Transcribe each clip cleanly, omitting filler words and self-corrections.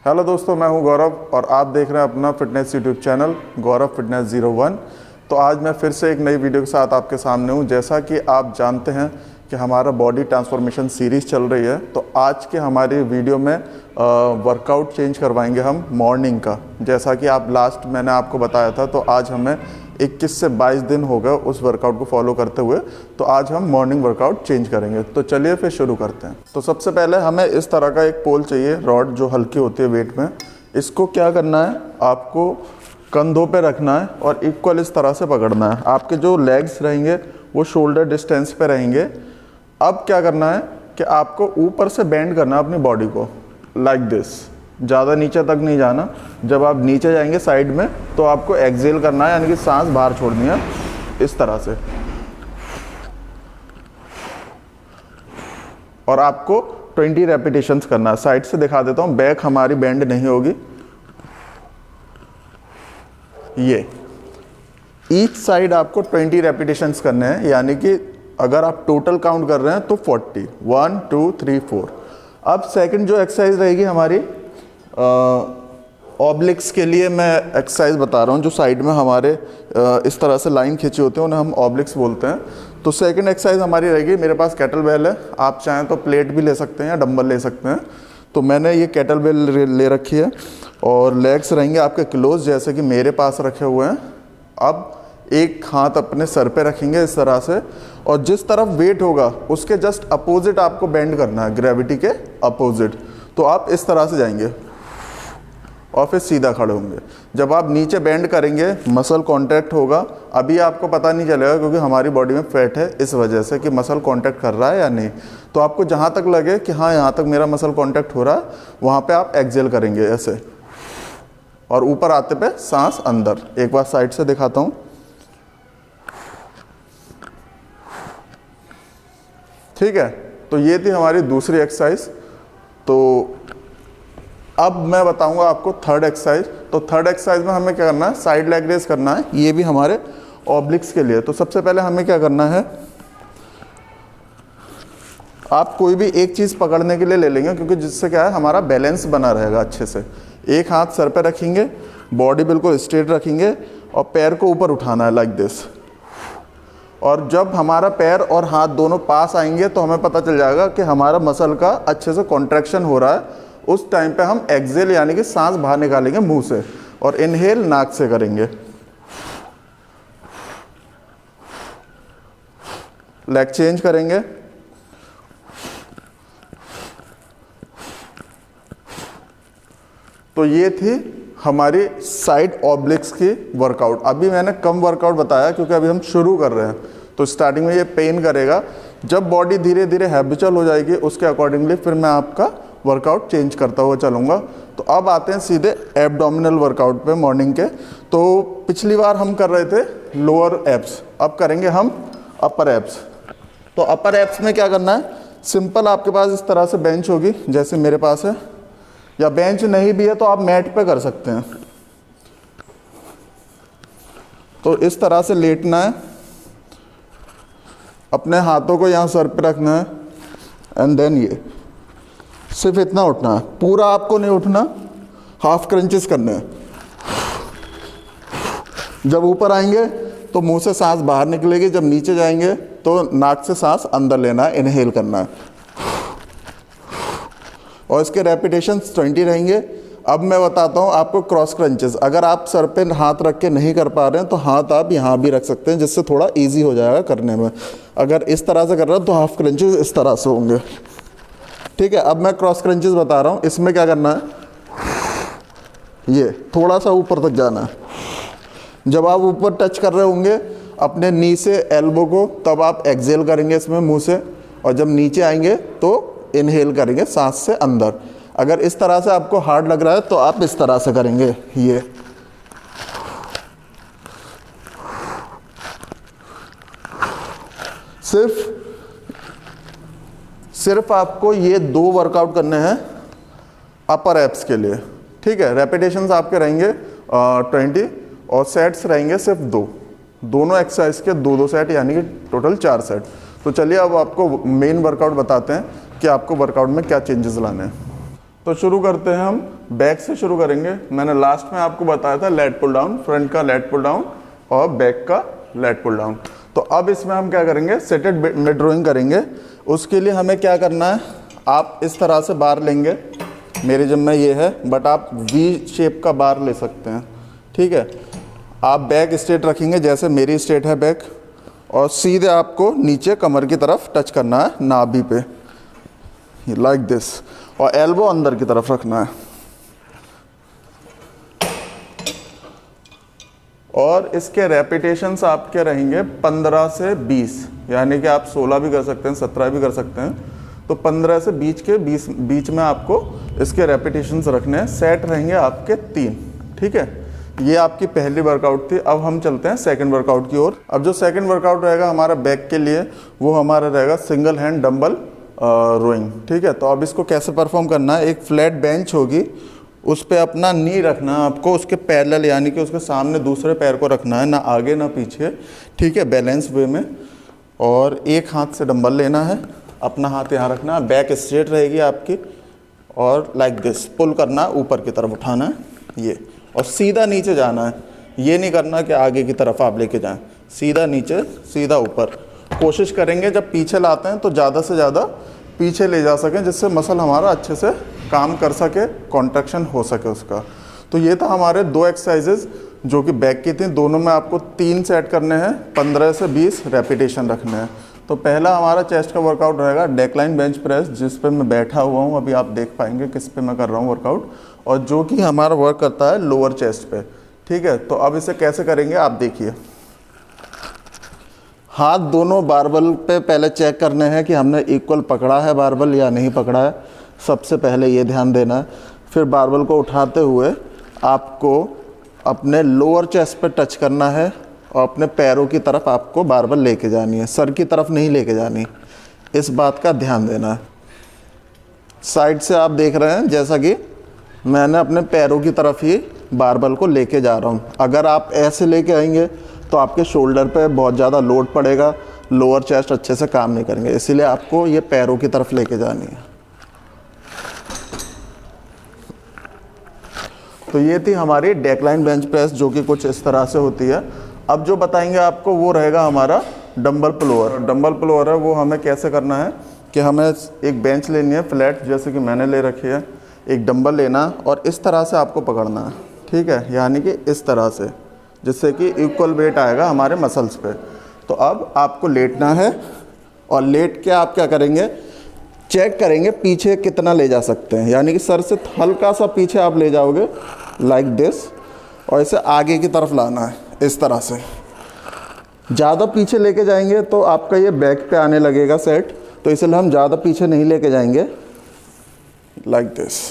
Hello दोस्तों, मैं हूं गौरव और आप देख रहे हैं अपना फिटनेस यूट्यूब चैनल गौरव फिटनेस 01। तो आज मैं फिर से एक नई वीडियो के साथ आपके सामने हूं। जैसा कि आप जानते हैं कि हमारा बॉडी ट्रांसफॉर्मेशन सीरीज़ चल रही है, तो आज के हमारी वीडियो में वर्कआउट चेंज करवाएंगे हम मॉर्निंग का। जैसा कि आप लास्ट मैंने आपको बताया था, तो आज हमें 21 से 22 दिन हो गए उस वर्कआउट को फॉलो करते हुए, तो आज हम मॉर्निंग वर्कआउट चेंज करेंगे। तो चलिए फिर शुरू करते हैं। तो सबसे पहले हमें इस तरह का एक पोल चाहिए, रॉड जो हल्की होती है वेट में। इसको क्या करना है, आपको कंधों पे रखना है और इक्वल इस तरह से पकड़ना है। आपके जो लेग्स रहेंगे वो शोल्डर डिस्टेंस पे रहेंगे। अब क्या करना है कि आपको ऊपर से बेंड करना है अपनी बॉडी को, लाइक दिस। ज़्यादा नीचे तक नहीं जाना। जब आप नीचे जाएंगे साइड में, तो आपको एक्सेल करना है, यानी कि सांस बाहर छोड़नी है इस तरह से। और आपको 20 रेपिटेशंस करना है। साइड से दिखा देता हूँ, बैक हमारी बेंड नहीं होगी। ये ईच साइड आपको 20 रेपिटेशंस करने हैं, यानी कि अगर आप टोटल काउंट कर रहे हैं तो 40, 1 2 3 4। अब सेकंड जो एक्सरसाइज रहेगी हमारी ऑब्लिक्स के लिए, मैं एक्सरसाइज बता रहा हूँ। जो साइड में हमारे इस तरह से लाइन खींची होती है उन्हें हम ऑब्लिक्स बोलते हैं। तो सेकंड एक्सरसाइज हमारी रहेगी, मेरे पास केटल बेल है, आप चाहें तो प्लेट भी ले सकते हैं या डंबल ले सकते हैं। तो मैंने ये केटल बेल ले रखी है और लेग्स रहेंगे आपके क्लोज, जैसे कि मेरे पास रखे हुए हैं। अब एक हाथ अपने सर पे रखेंगे इस तरह से, और जिस तरफ वेट होगा उसके जस्ट अपोजिट आपको बेंड करना है, ग्रेविटी के अपोजिट। तो आप इस तरह से जाएंगे और फिर सीधा खड़े होंगे। जब आप नीचे बेंड करेंगे मसल कांटेक्ट होगा। अभी आपको पता नहीं चलेगा क्योंकि हमारी बॉडी में फैट है, इस वजह से कि मसल कांटेक्ट कर रहा है या नहीं। तो आपको जहाँ तक लगे कि हाँ यहाँ तक मेरा मसल कांटेक्ट हो रहा है, वहाँ पे आप एक्सेल करेंगे ऐसे, और ऊपर आते पे सांस अंदर। एक बार साइड से दिखाता हूँ, ठीक है। तो ये थी हमारी दूसरी एक्सरसाइज। तो अब मैं बताऊंगा आपको थर्ड एक्सरसाइज। तो थर्ड एक्सरसाइज में हमें क्या करना है, साइड लेग रेस करना है। ये भी हमारे ऑब्लिक्स के लिए। तो सबसे पहले हमें क्या करना है, आप कोई भी एक चीज़ पकड़ने के लिए ले लेंगे, क्योंकि जिससे क्या है हमारा बैलेंस बना रहेगा अच्छे से। एक हाथ सर पे रखेंगे, बॉडी बिल्कुल स्ट्रेट रखेंगे और पैर को ऊपर उठाना है लाइक दिस। और जब हमारा पैर और हाथ दोनों पास आएंगे तो हमें पता चल जाएगा कि हमारा मसल का अच्छे से कॉन्ट्रैक्शन हो रहा है। उस टाइम पे हम एक्सेल यानी कि सांस बाहर निकालेंगे मुंह से, और इनहेल नाक से करेंगे। लेग चेंज करेंगे। तो ये थी हमारी साइड ऑब्लिक्स की वर्कआउट। अभी मैंने कम वर्कआउट बताया क्योंकि अभी हम शुरू कर रहे हैं, तो स्टार्टिंग में ये पेन करेगा। जब बॉडी धीरे धीरे हैबिचुअल हो जाएगी, उसके अकॉर्डिंगली फिर मैं आपका वर्कआउट चेंज करता हुआ चलूँगा। तो अब आते हैं सीधे एब्डोमिनल वर्कआउट पे मॉर्निंग के। तो पिछली बार हम कर रहे थे लोअर एब्स, अब करेंगे हम अपर एब्स। तो अपर एब्स में क्या करना है, सिंपल आपके पास इस तरह से बेंच होगी जैसे मेरे पास है, या बेंच नहीं भी है तो आप मैट पे कर सकते हैं। तो इस तरह से लेटना है, अपने हाथों को यहाँ सर पे रखना है, एंड देन ये सिर्फ इतना उठना है, पूरा आपको नहीं उठना। हाफ क्रंचेस करने हैं। जब ऊपर आएंगे तो मुंह से सांस बाहर निकलेगी, जब नीचे जाएंगे तो नाक से सांस अंदर लेना है, इनहेल करना है। और इसके रेपिटेशंस 20 रहेंगे। अब मैं बताता हूँ आपको क्रॉस क्रंचेस। अगर आप सर पे हाथ रख के नहीं कर पा रहे हैं तो हाथ आप यहाँ भी रख सकते हैं, जिससे थोड़ा इजी हो जाएगा करने में। अगर इस तरह से कर रहे हो तो हाफ क्रंचेस इस तरह से होंगे, ठीक है। अब मैं क्रॉस क्रंचेस बता रहा हूँ। इसमें क्या करना है, ये थोड़ा सा ऊपर तक जाना है। जब आप ऊपर टच कर रहे होंगे अपने नी से एल्बो को, तब आप एक्सेल करेंगे इसमें मुंह से, और जब नीचे आएंगे तो इनहेल करेंगे सांस से अंदर। अगर इस तरह से आपको हार्ड लग रहा है तो आप इस तरह से करेंगे। ये सिर्फ आपको ये 2 वर्कआउट करने हैं अपर एब्स के लिए, ठीक है। रेपिटेशंस आपके रहेंगे 20 और सेट्स रहेंगे सिर्फ 2। दोनों एक्सरसाइज के 2-2 सेट, यानी कि टोटल 4 सेट। तो चलिए अब आपको मेन वर्कआउट बताते हैं कि आपको वर्कआउट में क्या चेंजेस लाने हैं। तो शुरू करते हैं, हम बैक से शुरू करेंगे। मैंने लास्ट में आपको बताया था लेट पुल डाउन, फ्रंट का लेट पुल डाउन और बैक का लेट पुल डाउन। तो अब इसमें हम क्या करेंगे, सेटेड मिड ड्रॉइंग करेंगे। उसके लिए हमें क्या करना है, आप इस तरह से बार लेंगे, मेरे जिम में ये है, बट आप वी शेप का बार ले सकते हैं, ठीक है। आप बैक स्ट्रेट रखेंगे जैसे मेरी स्ट्रेट है बैक, और सीधे आपको नीचे कमर की तरफ टच करना है नाभि पे, लाइक दिस, और एल्बो अंदर की तरफ रखना है। और इसके रेपिटेशंस आपके रहेंगे 15 से 20, यानी कि आप 16 भी कर सकते हैं, 17 भी कर सकते हैं। तो 15 से बीच में आपको इसके रेपिटेशंस रखने हैं। सेट रहेंगे आपके 3, ठीक है। ये आपकी पहली वर्कआउट थी। अब हम चलते हैं सेकंड वर्कआउट की ओर। अब जो सेकंड वर्कआउट रहेगा हमारा बैक के लिए, वो हमारा रहेगा सिंगल हैंड डंबल रोइंग, ठीक है। तो अब इसको कैसे परफॉर्म करना है, एक फ्लैट बेंच होगी, उस पर अपना नी रखना है आपको, उसके पैरेलल, यानी कि उसके सामने दूसरे पैर को रखना है, ना आगे ना पीछे, ठीक है, बैलेंस वे में। और एक हाथ से डंबल लेना है, अपना हाथ यहाँ रखना है, बैक स्ट्रेट रहेगी आपकी, और लाइक दिस पुल करना है, ऊपर की तरफ उठाना है ये, और सीधा नीचे जाना है। ये नहीं करना कि आगे की तरफ आप लेके जाएं, सीधा नीचे सीधा ऊपर। कोशिश करेंगे जब पीछे लाते हैं तो ज़्यादा से ज़्यादा पीछे ले जा सकें, जिससे मसल हमारा अच्छे से काम कर सके, कॉन्ट्रैक्शन हो सके उसका। तो ये था हमारे 2 एक्सरसाइजेज जो कि बैक की थी। दोनों में आपको 3 सेट करने हैं, 15 से 20 रेपिटेशन रखने हैं। तो पहला हमारा चेस्ट का वर्कआउट रहेगा डेक्लाइन बेंच प्रेस, जिस पे मैं बैठा हुआ हूँ, अभी आप देख पाएंगे किस पे मैं कर रहा हूँ वर्कआउट, और जो कि हमारा वर्क करता है लोअर चेस्ट पे, ठीक है। तो अब इसे कैसे करेंगे आप देखिए। हाथ दोनों बारबल पे पहले चेक करने हैं कि हमने इक्वल पकड़ा है बारबल या नहीं पकड़ा है, सबसे पहले ये ध्यान देना है। फिर बारबल को उठाते हुए आपको अपने लोअर चेस्ट पे टच करना है, और अपने पैरों की तरफ आपको बारबल लेके जानी है, सर की तरफ नहीं लेके जानी, इस बात का ध्यान देना है। साइड से आप देख रहे हैं जैसा कि मैंने अपने पैरों की तरफ ही बारबल को लेके जा रहा हूँ। अगर आप ऐसे लेके आएंगे तो आपके शोल्डर पे बहुत ज़्यादा लोड पड़ेगा, लोअर चेस्ट अच्छे से काम नहीं करेंगे, इसीलिए आपको ये पैरों की तरफ लेके जानी है। तो ये थी हमारी डेक्लाइन बेंच प्रेस, जो कि कुछ इस तरह से होती है। अब जो बताएंगे आपको वो रहेगा हमारा डंबल पुलोवर। डंबल पुलोवर है वो हमें कैसे करना है कि हमें एक बेंच लेनी है फ्लैट, जैसे कि मैंने ले रखी है, एक डंबल लेना और इस तरह से आपको पकड़ना है, ठीक है, यानी कि इस तरह से, जिससे कि इक्वल वेट आएगा हमारे मसल्स पे। तो अब आपको लेटना है, और लेट के आप क्या करेंगे, चेक करेंगे पीछे कितना ले जा सकते हैं, यानी कि सर से हल्का सा पीछे आप ले जाओगे लाइक दिस, और इसे आगे की तरफ लाना है इस तरह से। ज़्यादा पीछे लेके जाएंगे तो आपका ये बैक पे आने लगेगा सेट, तो इसलिए हम ज़्यादा पीछे नहीं लेके जाएंगे, लाइक दिस।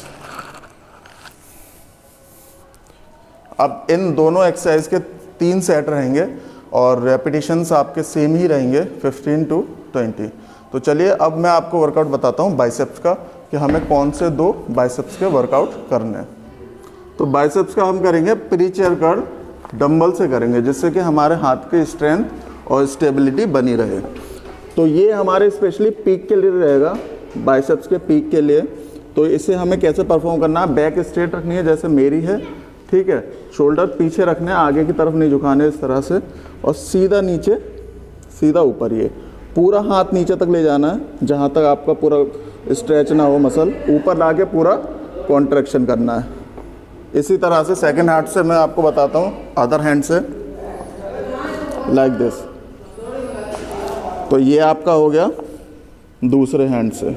अब इन दोनों एक्सरसाइज के 3 सेट रहेंगे, और रेपिटेशंस आपके सेम ही रहेंगे 15 to 20। तो चलिए अब मैं आपको वर्कआउट बताता हूँ बाइसेप्स का, कि हमें कौन से 2 बाइसेप्स के वर्कआउट करने हैं। तो बाइसेप्स का हम करेंगे प्री चेयर कर्ल डंबल से करेंगे, जिससे कि हमारे हाथ की स्ट्रेंथ और स्टेबिलिटी बनी रहे। तो ये हमारे स्पेशली पीक के लिए रहेगा, बाइसेप्स के पीक के लिए। तो इसे हमें कैसे परफॉर्म करना है, बैक स्ट्रेट रखनी है जैसे मेरी है, ठीक है, शोल्डर पीछे रखने, आगे की तरफ नहीं झुकाने इस तरह से, और सीधा नीचे सीधा ऊपर, ये पूरा हाथ नीचे तक ले जाना है, जहाँ तक आपका पूरा स्ट्रेच ना हो मसल, ऊपर ला के पूरा कॉन्ट्रैक्शन करना है। इसी तरह से सेकंड हैंड से मैं आपको बताता हूँ, अदर हैंड से लाइक दिस। तो ये आपका हो गया दूसरे हैंड से,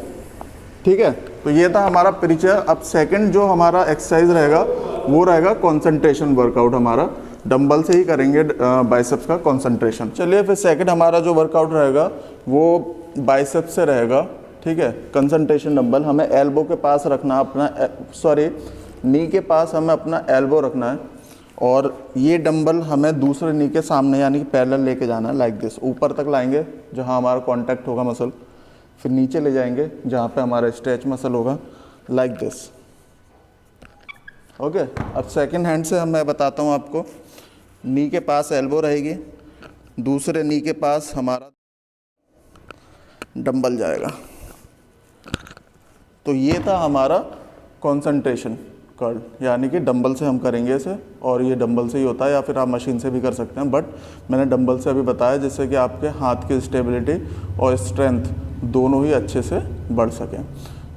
ठीक है। तो ये था हमारा परिचय। अब सेकंड जो हमारा एक्सरसाइज रहेगा वो रहेगा कंसंट्रेशन वर्कआउट, हमारा डंबल से ही करेंगे बाइसेप्स का कंसंट्रेशन। चलिए फिर सेकंड हमारा जो वर्कआउट रहेगा वो बाइसेप्स से रहेगा, ठीक है। कंसंट्रेशन डंबल हमें एल्बो के पास रखना, अपना नी के पास हमें अपना एल्बो रखना है, और ये डंबल हमें दूसरे नी के सामने यानी कि पैरेलल लेके जाना है, लाइक दिस। ऊपर तक लाएंगे जहाँ हमारा कांटेक्ट होगा मसल, फिर नीचे ले जाएंगे जहाँ पे हमारा स्ट्रेच मसल होगा, लाइक दिस। ओके। अब सेकंड हैंड से मैं बताता हूँ आपको, नी के पास एल्बो रहेगी, दूसरे नी के पास हमारा डंबल जाएगा। तो ये था हमारा कंसंट्रेशन कर्ल, यानी कि डंबल से हम करेंगे इसे, और ये डंबल से ही होता है या फिर आप मशीन से भी कर सकते हैं, बट मैंने डंबल से अभी बताया जिससे कि आपके हाथ की स्टेबिलिटी और स्ट्रेंथ दोनों ही अच्छे से बढ़ सकें।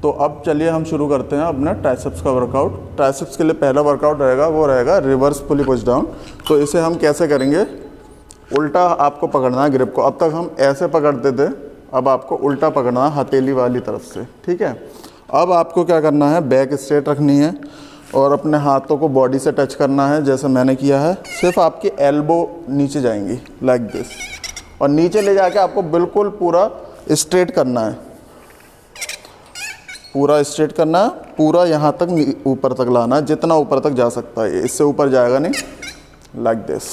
तो अब चलिए हम शुरू करते हैं अपना ट्राइसेप्स का वर्कआउट। ट्राइसेप्स के लिए पहला वर्कआउट रहेगा वो रहेगा रिवर्स पुली पुश डाउन। तो इसे हम कैसे करेंगे, उल्टा आपको पकड़ना है ग्रिप को। अब तक हम ऐसे पकड़ते थे, अब आपको उल्टा पकड़ना है हथेली वाली तरफ से, ठीक है। अब आपको क्या करना है, बैक स्ट्रेट रखनी है और अपने हाथों को बॉडी से टच करना है जैसे मैंने किया है। सिर्फ आपकी एल्बो नीचे जाएंगी लाइक दिस, और नीचे ले जाके आपको बिल्कुल पूरा स्ट्रेट करना है, पूरा स्ट्रेट करना है, पूरा यहाँ तक ऊपर तक लाना है, जितना ऊपर तक जा सकता है, इससे ऊपर जाएगा नहीं, लाइक दिस।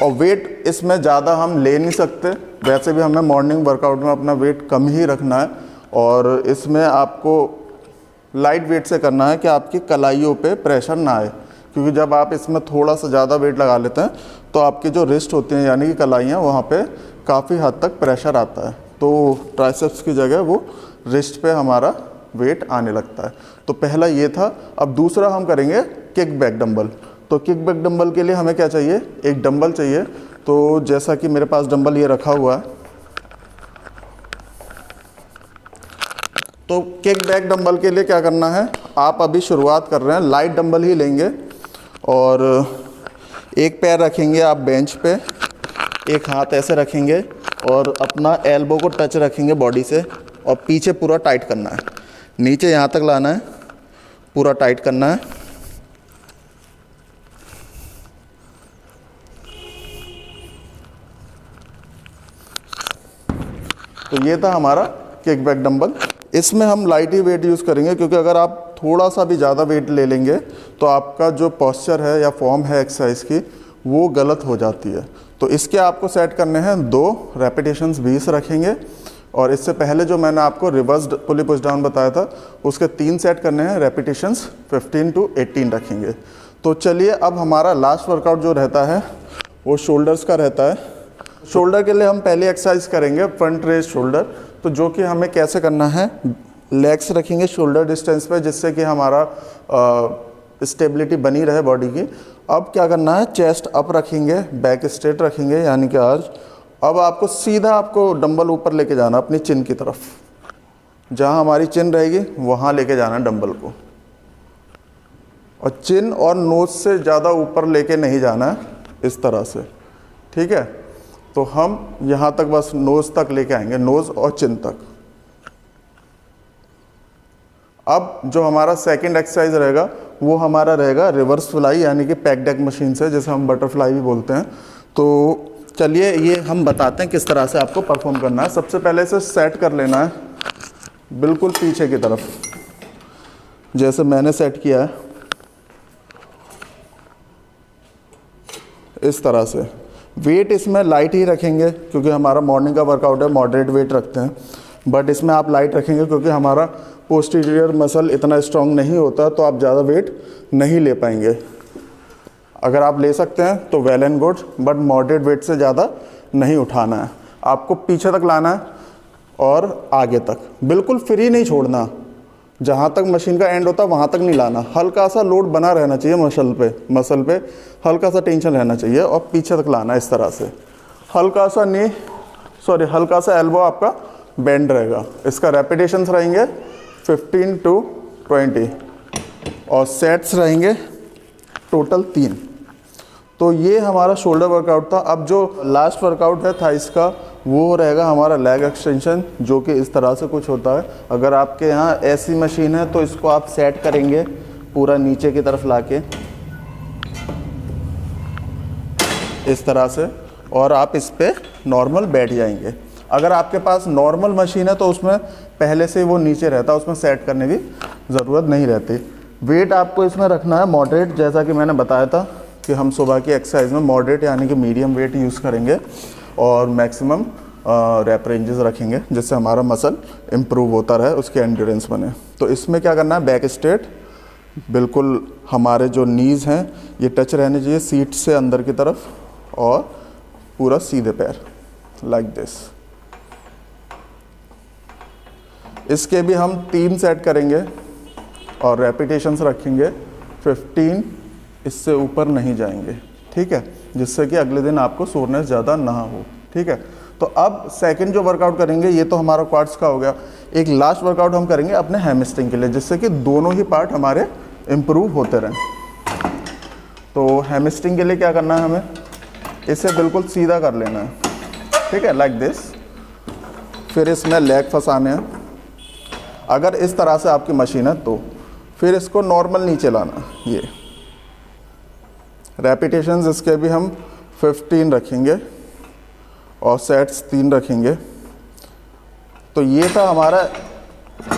और वेट इसमें ज़्यादा हम ले नहीं सकते, वैसे भी हमें मॉर्निंग वर्कआउट में अपना वेट कम ही रखना है, और इसमें आपको लाइट वेट से करना है कि आपकी कलाइयों पे प्रेशर ना आए, क्योंकि जब आप इसमें थोड़ा सा ज़्यादा वेट लगा लेते हैं तो आपकी जो रिस्ट होती हैं यानी कि कलाइयाँ, वहाँ पे काफ़ी हद तक प्रेशर आता है, तो ट्राइसेप्स की जगह वो रिस्ट पे हमारा वेट आने लगता है। तो पहला ये था। अब दूसरा हम करेंगे किक बैक डंबल। तो किक बैक डंबल के लिए हमें क्या चाहिए, एक डंबल चाहिए। तो जैसा कि मेरे पास डंबल ये रखा हुआ है, तो किक बैक डंबल के लिए क्या करना है, आप अभी शुरुआत कर रहे हैं, लाइट डंबल ही लेंगे और एक पैर रखेंगे आप बेंच पे, एक हाथ ऐसे रखेंगे और अपना एल्बो को टच रखेंगे बॉडी से, और पीछे पूरा टाइट करना है, नीचे यहाँ तक लाना है, पूरा टाइट करना है। तो ये था हमारा किक बैक डंबल। इसमें हम लाइट ही वेट यूज़ करेंगे, क्योंकि अगर आप थोड़ा सा भी ज़्यादा वेट ले लेंगे तो आपका जो पोस्चर है या फॉर्म है एक्सरसाइज की वो गलत हो जाती है। तो इसके आपको सेट करने हैं 2 रेपिटेशंस 20 रखेंगे, और इससे पहले जो मैंने आपको रिवर्स पुली पुश डाउन बताया था उसके 3 सेट करने हैं, रेपिटेशंस 15 to 18 रखेंगे। तो चलिए अब हमारा लास्ट वर्कआउट जो रहता है वो शोल्डर्स का रहता है। शोल्डर के लिए हम पहले एक्सरसाइज करेंगे फ्रंट रेज शोल्डर। तो जो कि हमें कैसे करना है, लेग्स रखेंगे शोल्डर डिस्टेंस पे, जिससे कि हमारा स्टेबिलिटी बनी रहे बॉडी की। अब क्या करना है, चेस्ट अप रखेंगे, बैक स्ट्रेट रखेंगे यानी कि आर्च। अब आपको सीधा आपको डंबल ऊपर लेके जाना अपनी चिन की तरफ, जहाँ हमारी चिन रहेगी वहाँ लेके जाना डंबल को, और चिन और नोज से ज़्यादा ऊपर लेके नहीं जाना है, इस तरह से, ठीक है। तो हम यहाँ तक बस नोज तक लेके आएंगे, नोज और चिन तक। अब जो हमारा सेकंड एक्सरसाइज रहेगा वो हमारा रहेगा रिवर्स फ्लाई, यानी कि पैक डेक मशीन से, जैसे हम बटरफ्लाई भी बोलते हैं। तो चलिए ये हम बताते हैं किस तरह से आपको परफॉर्म करना है। सबसे पहले इसे सेट कर लेना है बिल्कुल पीछे की तरफ, जैसे मैंने सेट किया है, इस तरह से। वेट इसमें लाइट ही रखेंगे क्योंकि हमारा मॉर्निंग का वर्कआउट है, मॉडरेट वेट रखते हैं, बट इसमें आप लाइट रखेंगे क्योंकि हमारा पोस्टीरियर मसल इतना स्ट्रांग नहीं होता, तो आप ज़्यादा वेट नहीं ले पाएंगे। अगर आप ले सकते हैं तो well and good, but moderate weight से ज़्यादा नहीं उठाना है। आपको पीछे तक लाना है और आगे तक, बिल्कुल फ्री नहीं छोड़ना, जहाँ तक मशीन का एंड होता है वहाँ तक नहीं लाना। हल्का सा लोड बना रहना चाहिए मसल पे हल्का सा टेंशन रहना चाहिए, और पीछे तक लाना है इस तरह से। हल्का सा एल्बो आपका बेंड रहेगा। इसका रेपिटेशंस रहेंगे 15 to 20 और सेट्स रहेंगे टोटल 3। तो ये हमारा शोल्डर वर्कआउट था। अब जो लास्ट वर्कआउट है थाइस का, वो रहेगा हमारा लेग एक्सटेंशन, जो कि इस तरह से कुछ होता है। अगर आपके यहाँ ऐसी मशीन है तो इसको आप सेट करेंगे पूरा नीचे की तरफ लाके इस तरह से, और आप इस पे नॉर्मल बैठ जाएंगे। अगर आपके पास नॉर्मल मशीन है तो उसमें पहले से वो नीचे रहता है, उसमें सेट करने की ज़रूरत नहीं रहती। वेट आपको इसमें रखना है मॉडरेट, जैसा कि मैंने बताया था कि हम सुबह की एक्सरसाइज में मॉडरेट यानी कि मीडियम वेट यूज़ करेंगे, और मैक्सिमम रैप रेंजेस रखेंगे, जिससे हमारा मसल इम्प्रूव होता रहे, उसकी एंड्योरेंस बने। तो इसमें क्या करना है, बैक स्ट्रेट, बिल्कुल हमारे जो नीज़ हैं ये टच रहने चाहिए सीट से अंदर की तरफ, और पूरा सीधे पैर लाइक दिस। इसके भी हम 3 सेट करेंगे, और रेपिटेशंस रखेंगे 15, इससे ऊपर नहीं जाएंगे, ठीक है, जिससे कि अगले दिन आपको सोरनेस ज़्यादा ना हो, ठीक है। तो अब सेकंड जो वर्कआउट करेंगे, ये तो हमारा क्वाड्स का हो गया। एक लास्ट वर्कआउट हम करेंगे अपने हैमस्ट्रिंग के लिए, जिससे कि दोनों ही पार्ट हमारे इम्प्रूव होते रहें। तो हैमस्ट्रिंग के लिए क्या करना है, हमें इसे बिल्कुल सीधा कर लेना है, ठीक है, लाइक दिस। फिर इसमें लेग फंसाने हैं। अगर इस तरह से आपकी मशीन है तो फिर इसको नॉर्मल नीचे लाना। ये रेपिटेशंस इसके भी हम 15 रखेंगे और सेट्स 3 रखेंगे। तो ये था हमारा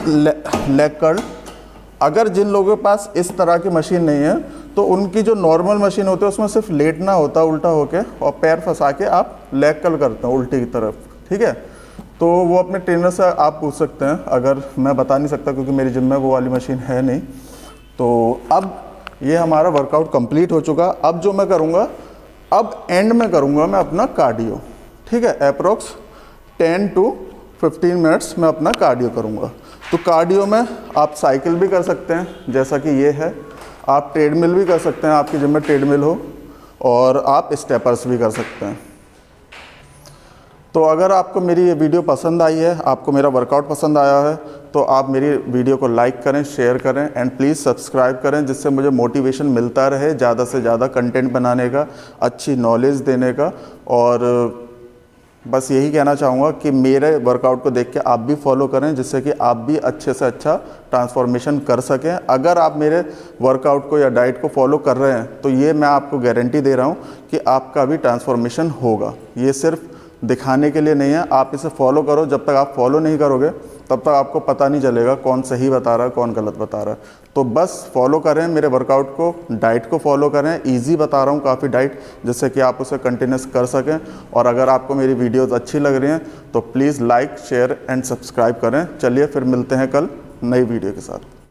लेग कर्ल। अगर जिन लोगों के पास इस तरह की मशीन नहीं है तो उनकी जो नॉर्मल मशीन होती है उसमें सिर्फ लेटना होता है उल्टा होके, और पैर फंसा के आप लेग कर्ल करते हैं उल्टी की तरफ, ठीक है। तो वो अपने ट्रेनर से आप पूछ सकते हैं, अगर मैं बता नहीं सकता क्योंकि मेरी जिम में वो वाली मशीन है नहीं। तो अब ये हमारा वर्कआउट कंप्लीट हो चुका। अब जो मैं करूँगा, अब एंड में करूँगा मैं अपना कार्डियो, ठीक है। अप्रोक्स 10 to 15 मिनट्स मैं अपना कार्डियो करूँगा। तो कार्डियो में आप साइकिल भी कर सकते हैं जैसा कि ये है, आप ट्रेडमिल भी कर सकते हैं, आपकी जिम में ट्रेडमिल हो, और आप स्टेपर्स भी कर सकते हैं। तो अगर आपको मेरी ये वीडियो पसंद आई है, आपको मेरा वर्कआउट पसंद आया है, तो आप मेरी वीडियो को लाइक करें, शेयर करें एंड प्लीज़ सब्सक्राइब करें, जिससे मुझे मोटिवेशन मिलता रहे ज़्यादा से ज़्यादा कंटेंट बनाने का, अच्छी नॉलेज देने का। और बस यही कहना चाहूँगा कि मेरे वर्कआउट को देख के आप भी फॉलो करें, जिससे कि आप भी अच्छे से अच्छा ट्रांसफॉर्मेशन कर सकें। अगर आप मेरे वर्कआउट को या डाइट को फॉलो कर रहे हैं तो ये मैं आपको गारंटी दे रहा हूँ कि आपका भी ट्रांसफॉर्मेशन होगा। ये सिर्फ दिखाने के लिए नहीं है, आप इसे फॉलो करो। जब तक आप फॉलो नहीं करोगे तब तक आपको पता नहीं चलेगा कौन सही बता रहा है कौन गलत बता रहा है। तो बस फॉलो करें मेरे वर्कआउट को, डाइट को फॉलो करें। इजी बता रहा हूँ काफ़ी डाइट, जिससे कि आप उसे कंटिन्यूस कर सकें। और अगर आपको मेरी वीडियोज़ अच्छी लग रही हैं तो please like, share and subscribe करें। चलिए फिर मिलते हैं कल नई वीडियो के साथ।